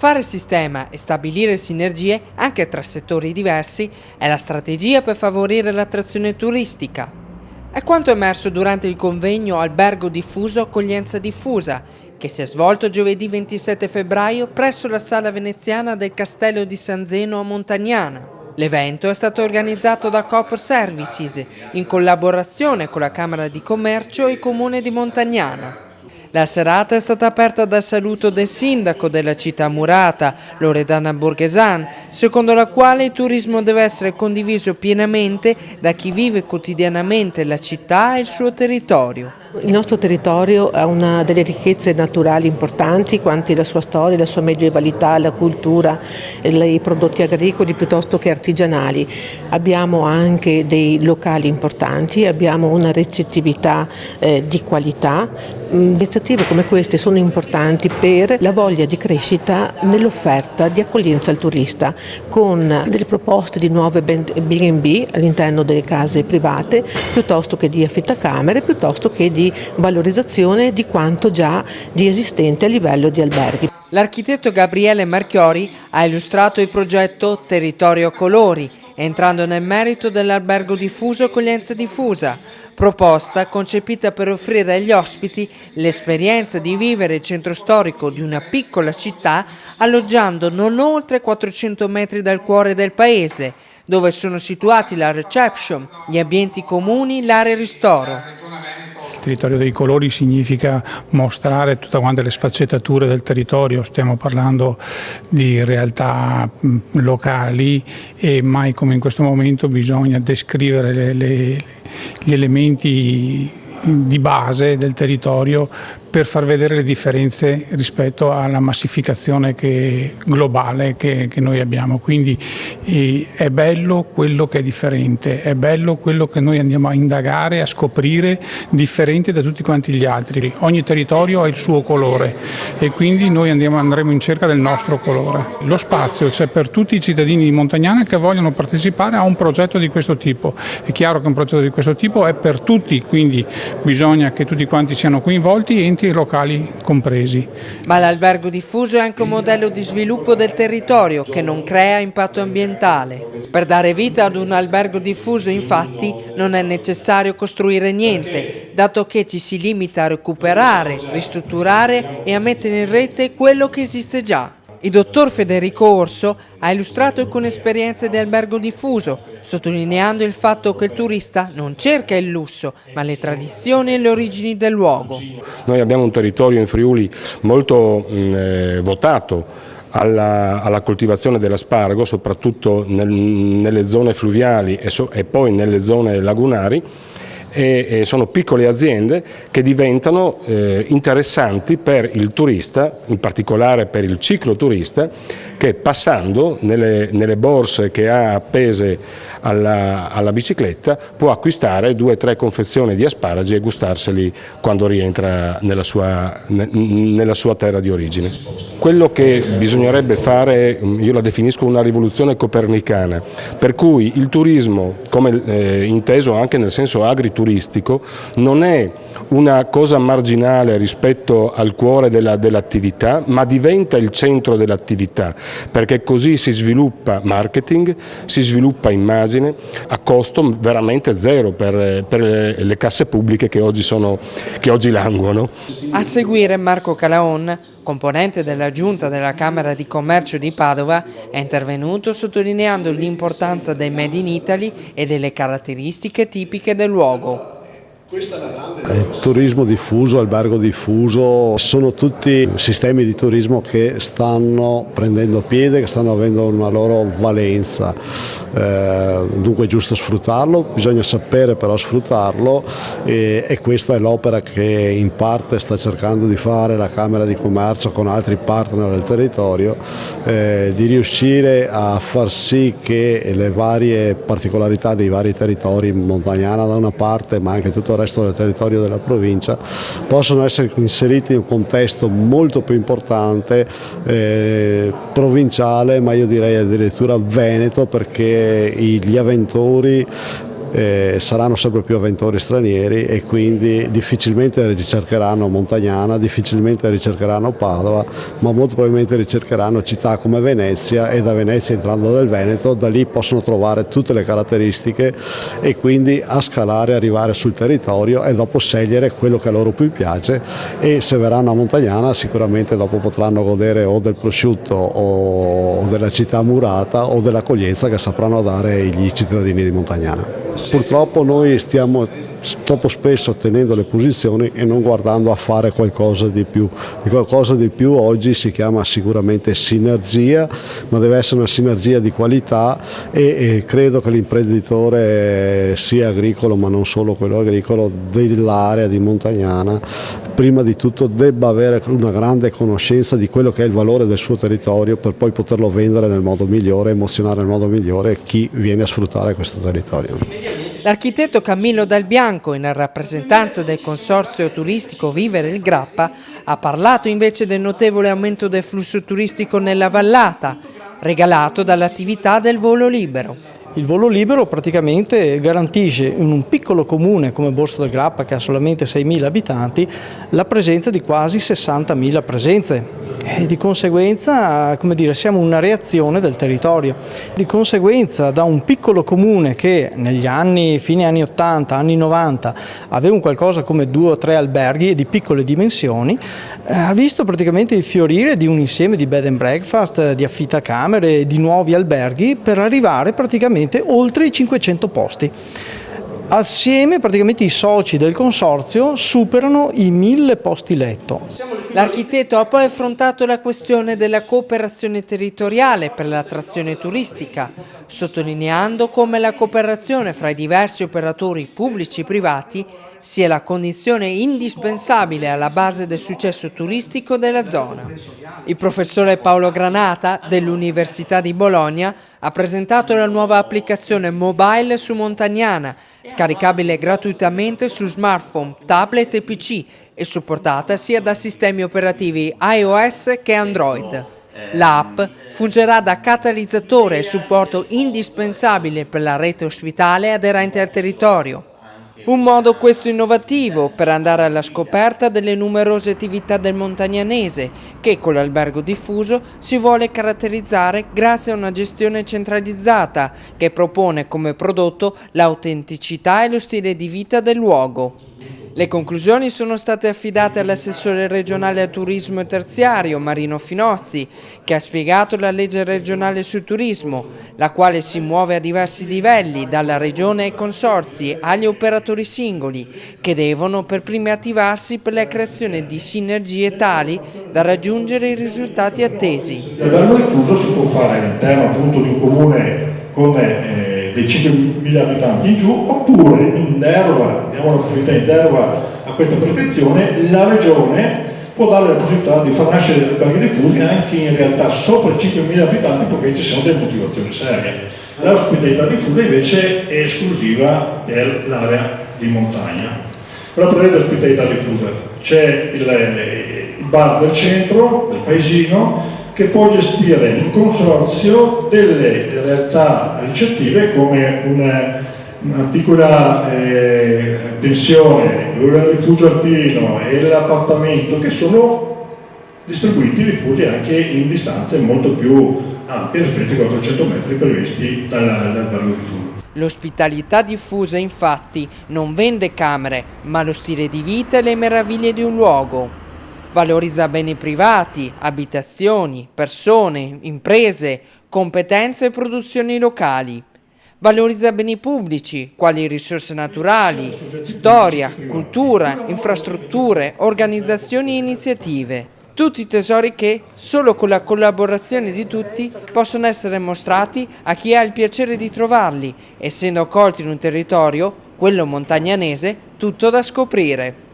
Fare sistema e stabilire sinergie anche tra settori diversi è la strategia per favorire l'attrazione turistica. È quanto emerso durante il convegno Albergo Diffuso Accoglienza Diffusa, che si è svolto giovedì 27 febbraio presso la Sala Veneziana del Castello di San Zeno a Montagnana. L'evento è stato organizzato da Coop Services in collaborazione con la Camera di Commercio e il Comune di Montagnana. La serata è stata aperta dal saluto del sindaco della città murata, Loredana Borghesan, secondo la quale il turismo deve essere condiviso pienamente da chi vive quotidianamente la città e il suo territorio. Il nostro territorio ha una delle ricchezze naturali importanti, quanti la sua storia, la sua medievalità, la cultura, i prodotti agricoli piuttosto che artigianali. Abbiamo anche dei locali importanti, abbiamo una recettività di qualità. Iniziative come queste sono importanti per la voglia di crescita nell'offerta di accoglienza al turista, con delle proposte di nuove B&B all'interno delle case private, piuttosto che di affittacamere, piuttosto che di valorizzazione di quanto già di esistente a livello di alberghi. L'architetto Gabriele Marchiori ha illustrato il progetto Territorio a Colori, entrando nel merito dell'Albergo Diffuso Accoglienza Diffusa, proposta concepita per offrire agli ospiti l'esperienza di vivere il centro storico di una piccola città alloggiando non oltre 400 metri dal cuore del paese, dove sono situati la reception, gli ambienti comuni, l'area ristoro. Territorio dei colori significa mostrare tutte quante le sfaccettature del territorio, stiamo parlando di realtà locali e mai come in questo momento bisogna descrivere gli elementi di base del territorio per far vedere le differenze rispetto alla massificazione globale che noi abbiamo. Quindi è bello quello che è differente, è bello quello che noi andiamo a indagare, a scoprire, differente da tutti quanti gli altri. Ogni territorio ha il suo colore e quindi noi andremo in cerca del nostro colore. Lo spazio c'è per tutti i cittadini di Montagnana che vogliono partecipare a un progetto di questo tipo. È chiaro che un progetto di questo tipo è per tutti, quindi bisogna che tutti quanti siano coinvolti, enti locali compresi. Ma l'albergo diffuso è anche un modello di sviluppo del territorio che non crea impatto ambientale. Per dare vita ad un albergo diffuso, infatti, non è necessario costruire niente, dato che ci si limita a recuperare, ristrutturare e a mettere in rete quello che esiste già. Il dottor Federico Orso ha illustrato alcune esperienze di albergo diffuso, sottolineando il fatto che il turista non cerca il lusso, ma le tradizioni e le origini del luogo. Noi abbiamo un territorio in Friuli molto votato alla coltivazione dell'aspargo, soprattutto nelle zone fluviali e poi nelle zone lagunari. E sono piccole aziende che diventano interessanti per il turista, in particolare per il cicloturista, che passando nelle borse che ha appese alla bicicletta può acquistare 2 o 3 confezioni di asparagi e gustarseli quando rientra nella sua terra di origine. Quello che bisognerebbe fare, io la definisco una rivoluzione copernicana, per cui il turismo, come inteso anche nel senso agrituristico, non è una cosa marginale rispetto al cuore dell'attività, ma diventa il centro dell'attività, perché così si sviluppa marketing, si sviluppa immagine a costo veramente zero per le casse pubbliche che oggi languono. A seguire Marco Calaon, componente della giunta della Camera di Commercio di Padova, è intervenuto sottolineando l'importanza del Made in Italy e delle caratteristiche tipiche del luogo. Turismo diffuso, albergo diffuso, sono tutti sistemi di turismo che stanno prendendo piede, che stanno avendo una loro valenza, dunque è giusto sfruttarlo, bisogna sapere però sfruttarlo e questa è l'opera che in parte sta cercando di fare la Camera di Commercio con altri partner del territorio, di riuscire a far sì che le varie particolarità dei vari territori, Montagnana da una parte ma anche tutto il resto del territorio della provincia, possono essere inseriti in un contesto molto più importante, provinciale, ma io direi addirittura veneto, perché gli avventori saranno sempre più avventori stranieri e quindi difficilmente ricercheranno Montagnana, difficilmente ricercheranno Padova, ma molto probabilmente ricercheranno città come Venezia, e da Venezia, entrando nel Veneto, da lì possono trovare tutte le caratteristiche e quindi a scalare, arrivare sul territorio e dopo scegliere quello che a loro più piace, e se verranno a Montagnana sicuramente dopo potranno godere o del prosciutto o della città murata o dell'accoglienza che sapranno dare gli cittadini di Montagnana. Purtroppo noi stiamo troppo spesso tenendo le posizioni e non guardando a fare qualcosa di più. E qualcosa di più oggi si chiama sicuramente sinergia, ma deve essere una sinergia di qualità, e credo che l'imprenditore sia agricolo, ma non solo quello agricolo, dell'area di Montagnana, prima di tutto debba avere una grande conoscenza di quello che è il valore del suo territorio, per poi poterlo vendere nel modo migliore, emozionare nel modo migliore chi viene a sfruttare questo territorio. L'architetto Camillo Dal Bianco, in rappresentanza del consorzio turistico Vivere il Grappa, ha parlato invece del notevole aumento del flusso turistico nella vallata, regalato dall'attività del volo libero. Il volo libero praticamente garantisce in un piccolo comune come Borso del Grappa, che ha solamente 6.000 abitanti, la presenza di quasi 60.000 presenze. E di conseguenza, come dire, siamo una reazione del territorio. Di conseguenza, da un piccolo comune che negli anni, fine anni 80, anni 90, aveva un qualcosa come 2 o 3 alberghi di piccole dimensioni, ha visto praticamente il fiorire di un insieme di bed and breakfast, di affittacamere, di nuovi alberghi, per arrivare praticamente oltre i 500 posti. Assieme praticamente i soci del consorzio superano i 1.000 posti letto. L'architetto ha poi affrontato la questione della cooperazione territoriale per l'attrazione turistica, sottolineando come la cooperazione fra i diversi operatori pubblici e privati sia la condizione indispensabile alla base del successo turistico della zona. Il professore Paolo Granata dell'Università di Bologna ha presentato la nuova applicazione mobile su Montagnana, scaricabile gratuitamente su smartphone, tablet e PC e supportata sia da sistemi operativi iOS che Android. L'app fungerà da catalizzatore e supporto indispensabile per la rete ospitale aderente al territorio. Un modo questo innovativo per andare alla scoperta delle numerose attività del montagnanese che con l'albergo diffuso si vuole caratterizzare grazie a una gestione centralizzata che propone come prodotto l'autenticità e lo stile di vita del luogo. Le conclusioni sono state affidate all'assessore regionale al turismo e terziario Marino Finozzi, che ha spiegato la legge regionale sul turismo, la quale si muove a diversi livelli, dalla regione ai consorzi agli operatori singoli, che devono per primi attivarsi per la creazione di sinergie tali da raggiungere i risultati attesi. L'albergo diffuso si può fare all'interno appunto di un comune come dei 5.000 abitanti in giù, oppure in deroga, diamo la possibilità in deroga a questa prescrizione, la regione può dare la possibilità di far nascere degli alberghi diffusi anche in realtà sopra i 5.000 abitanti, perché ci sono delle motivazioni serie. L'ospitalità diffusa invece è esclusiva per l'area di montagna. Però prevede l'ospitalità diffusa, c'è il bar del centro, del paesino, che può gestire in consorzio delle realtà ricettive come una piccola pensione, il rifugio alpino e l'appartamento, che sono distribuiti diffusi anche in distanze molto più ampie rispetto ai 400 metri previsti dall'albergo diffuso. L'ospitalità diffusa infatti non vende camere, ma lo stile di vita e le meraviglie di un luogo. Valorizza beni privati, abitazioni, persone, imprese, competenze e produzioni locali. Valorizza beni pubblici, quali risorse naturali, storia, cultura, infrastrutture, organizzazioni e iniziative. Tutti tesori che, solo con la collaborazione di tutti, possono essere mostrati a chi ha il piacere di trovarli, essendo accolti in un territorio, quello montagnanese, tutto da scoprire.